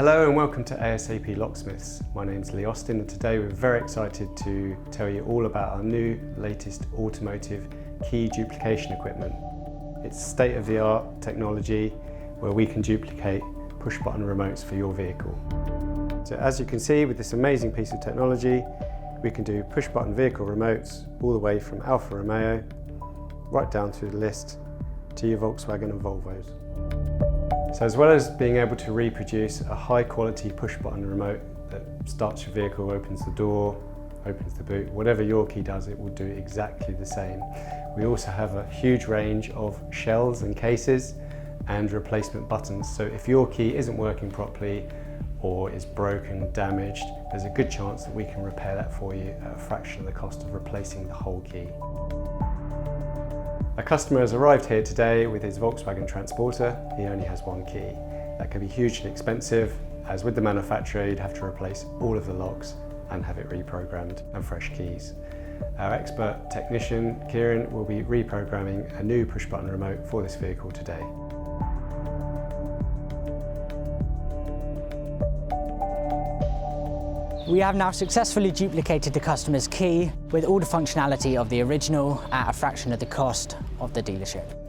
Hello and welcome to ASAP Locksmiths. My name's Lee Austin and today we're very excited to tell you all about our new latest automotive key duplication equipment. It's state-of-the-art technology where we can duplicate push-button remotes for your vehicle. So as you can see, with this amazing piece of technology, we can do push-button vehicle remotes all the way from Alfa Romeo right down through the list to your Volkswagen and Volvos. So as well as being able to reproduce a high quality push button remote that starts your vehicle, opens the door, opens the boot, whatever your key does, it will do exactly the same. We also have a huge range of shells and cases and replacement buttons. So if your key isn't working properly or is broken, damaged, there's a good chance that we can repair that for you at a fraction of the cost of replacing the whole key. A customer has arrived here today with his Volkswagen Transporter. He only has one key. That can be hugely expensive, as with the manufacturer you'd have to replace all of the locks and have it reprogrammed and fresh keys. Our expert technician, Kieran, will be reprogramming a new push-button remote for this vehicle today. We have now successfully duplicated the customer's key with all the functionality of the original at a fraction of the cost of the dealership.